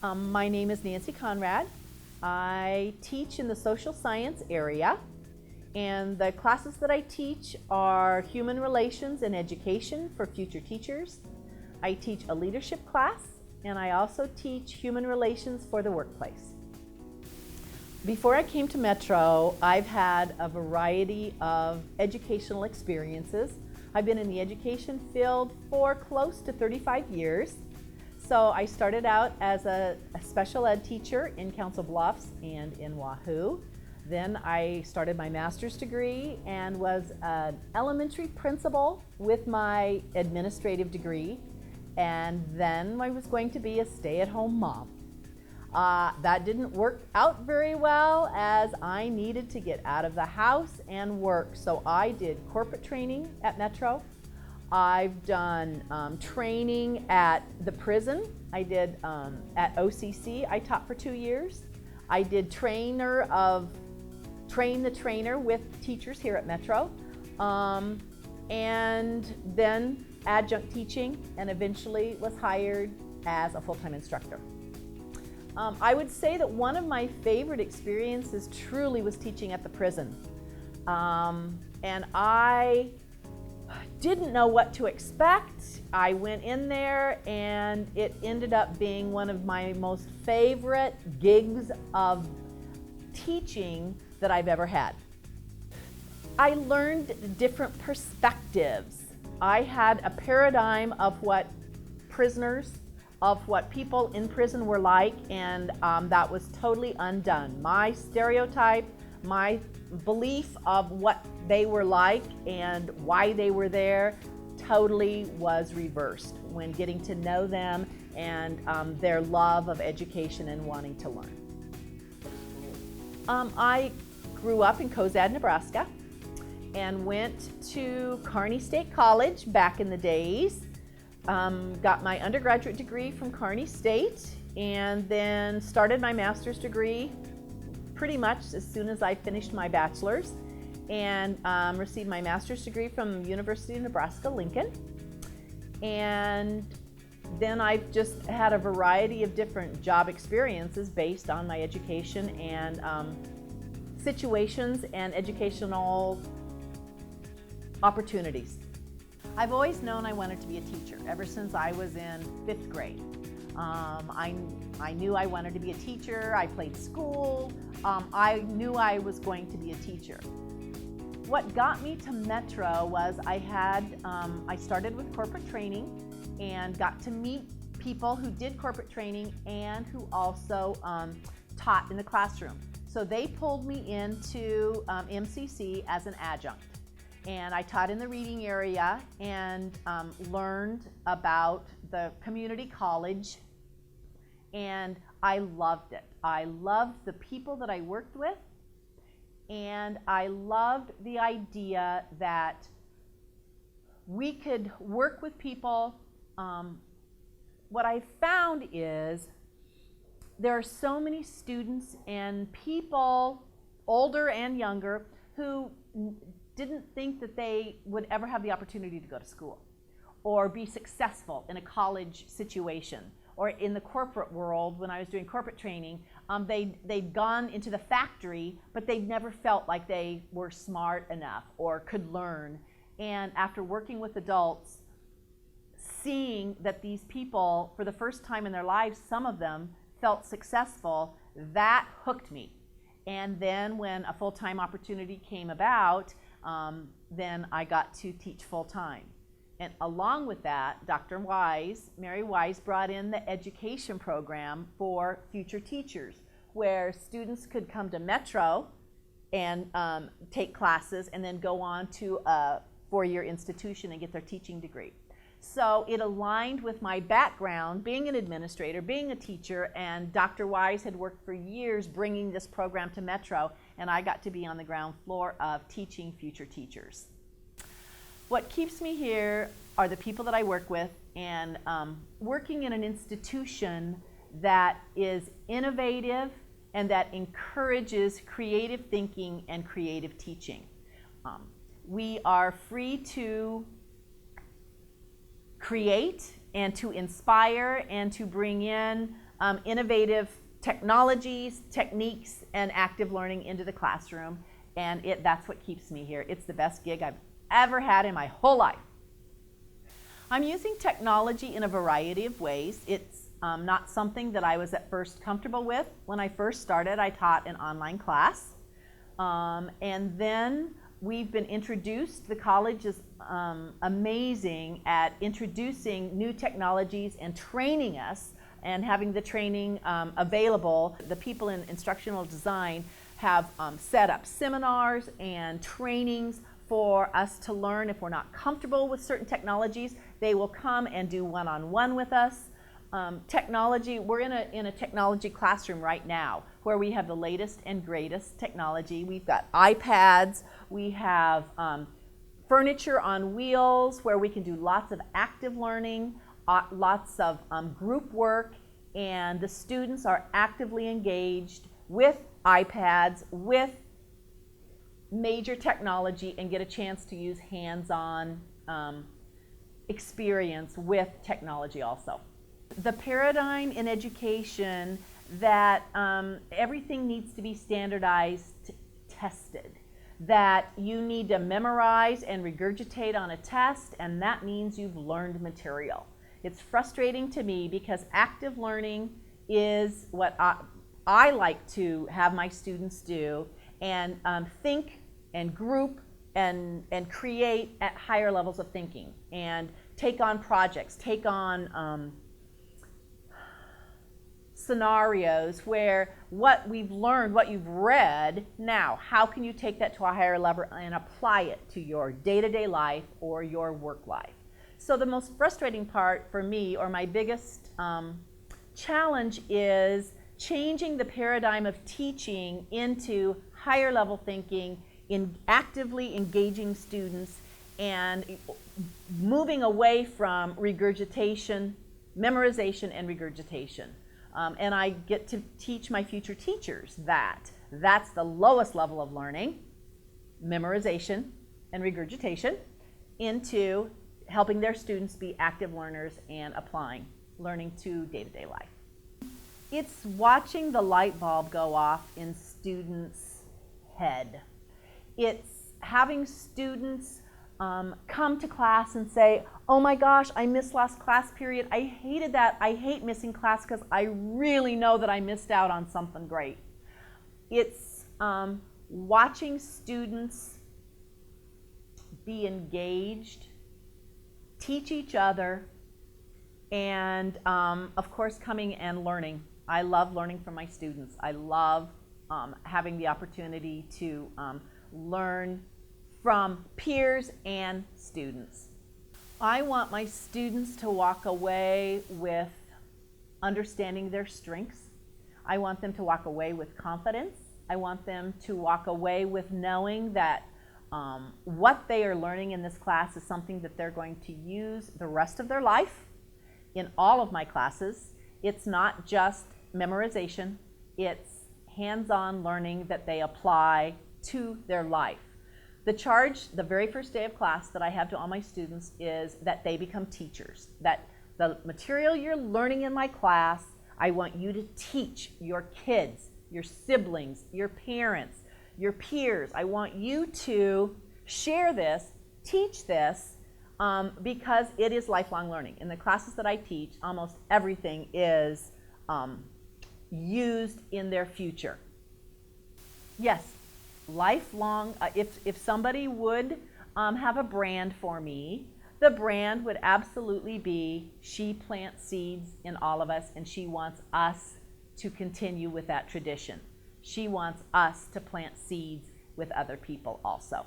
My name is Nancy Conrad. I teach in the social science area, and the classes that I teach are human relations and education for future teachers. I teach a leadership class, and I also teach human relations for the workplace. Before I came to Metro, I've had a variety of educational experiences. I've been in the education field for close to 35 years. So I started out as a special ed teacher in Council Bluffs and in Wahoo. Then I started my master's degree and was an elementary principal with my administrative degree. And then I was going to be a stay-at-home mom. That didn't work out very well as I needed to get out of the house and work. So I did corporate training at Metro. I've done training at the prison. I did at OCC, I taught for 2 years. I did train the trainer with teachers here at Metro. And then adjunct teaching, and eventually was hired as a full-time instructor. I would say that one of my favorite experiences truly was teaching at the prison. And I didn't know what to expect. I went in there and it ended up being one of my most favorite gigs of teaching that I've ever had. I learned different perspectives. I had a paradigm of what prisoners, of what people in prison were like, and that was totally undone. My stereotype, my belief of what they were like and why they were there totally was reversed when getting to know them and their love of education and wanting to learn. I grew up in Conrad, Nebraska, and went to Kearney State College back in the days. Got my undergraduate degree from Kearney State, and then started my master's degree pretty much as soon as I finished my bachelor's, and received my master's degree from University of Nebraska-Lincoln. And then I've just had a variety of different job experiences based on my education and situations and educational opportunities. I've always known I wanted to be a teacher ever since I was in 5th grade. I knew I wanted to be a teacher. I played school. I knew I was going to be a teacher. What got me to Metro was I started with corporate training and got to meet people who did corporate training and who also taught in the classroom. So they pulled me into MCC as an adjunct. And I taught in the reading area and learned about the community college, and I loved it. I loved the people that I worked with, and I loved the idea that we could work with people. What I found is there are so many students and people, older and younger, who didn't think that they would ever have the opportunity to go to school or be successful in a college situation or in the corporate world. When I was doing corporate training, they'd gone into the factory, but they'd never felt like they were smart enough or could learn. And after working with adults, seeing that these people, for the first time in their lives, some of them felt successful, that hooked me. And then when a full-time opportunity came about, then I got to teach full-time. And along with that, Mary Wise brought in the education program for future teachers, where students could come to Metro and take classes and then go on to a 4-year institution and get their teaching degree. So it aligned with my background, being an administrator, being a teacher, and Dr. Wise had worked for years bringing this program to Metro, and I got to be on the ground floor of teaching future teachers. What keeps me here are the people that I work with, and working in an institution that is innovative and that encourages creative thinking and creative teaching. We are free to create and to inspire and to bring in innovative technologies, techniques, and active learning into the classroom, and that's what keeps me here. It's the best gig I've ever had in my whole life. I'm using technology in a variety of ways. It's not something that I was at first comfortable with. When I first started, I taught an online class, and then we've been introduced, the college is amazing at introducing new technologies and training us and having the training available. The people in instructional design have set up seminars and trainings for us to learn. If we're not comfortable with certain technologies, they will come and do one-on-one with us. Technology, we're in a technology classroom right now where we have the latest and greatest technology. We've got iPads, we have furniture on wheels where we can do lots of active learning, lots of group work, and the students are actively engaged with iPads, with major technology, and get a chance to use hands-on experience with technology also. The paradigm in education that everything needs to be standardized, tested, that you need to memorize and regurgitate on a test, and that means you've learned material. It's frustrating to me because active learning is what I like to have my students do, and think and group and create at higher levels of thinking and take on projects, take on scenarios where what we've learned, what you've read, now how can you take that to a higher level and apply it to your day-to-day life or your work life. So the most frustrating part for me, or my biggest challenge, is changing the paradigm of teaching into higher level thinking, in actively engaging students, and moving away from regurgitation, memorization, and regurgitation. And I get to teach my future teachers that's the lowest level of learning, memorization and regurgitation, into helping their students be active learners and applying learning to day-to-day life. It's watching the light bulb go off in students' head. It's having students come to class and say, oh my gosh, I missed last class period. I hated that. I hate missing class because I really know that I missed out on something great. It's watching students be engaged, teach each other, and of course coming and learning. I love learning from my students. I love having the opportunity to learn from peers and students. I want my students to walk away with understanding their strengths. I want them to walk away with confidence. I want them to walk away with knowing that what they are learning in this class is something that they're going to use the rest of their life. In all of my classes, it's not just memorization, it's hands-on learning that they apply to their life. The charge, the very first day of class that I have to all my students is that they become teachers, that the material you're learning in my class, I want you to teach your kids, your siblings, your parents, your peers. I want you to share this, teach this, because it is lifelong learning. In the classes that I teach, almost everything is used in their future. Yes, lifelong. If somebody would have a brand for me, the brand would absolutely be she plants seeds in all of us, and she wants us to continue with that tradition. She wants us to plant seeds with other people also.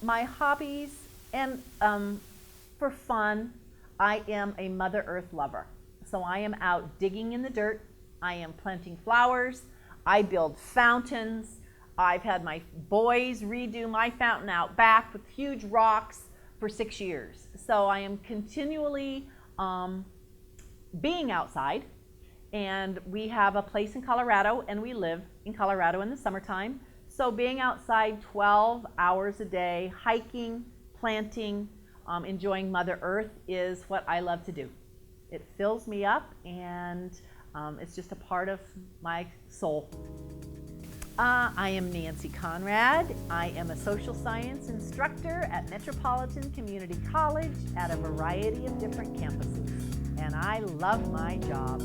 My hobbies, and for fun, I am a Mother Earth lover. So I am out digging in the dirt, I am planting flowers, I build fountains. I've had my boys redo my fountain out back with huge rocks for 6 years. So I am continually being outside, and we have a place in Colorado, and we live in Colorado in the summertime. So being outside 12 hours a day, hiking, planting, enjoying Mother Earth is what I love to do. It fills me up, and It's just a part of my soul. I am Nancy Conrad. I am a social science instructor at Metropolitan Community College at a variety of different campuses, and I love my job.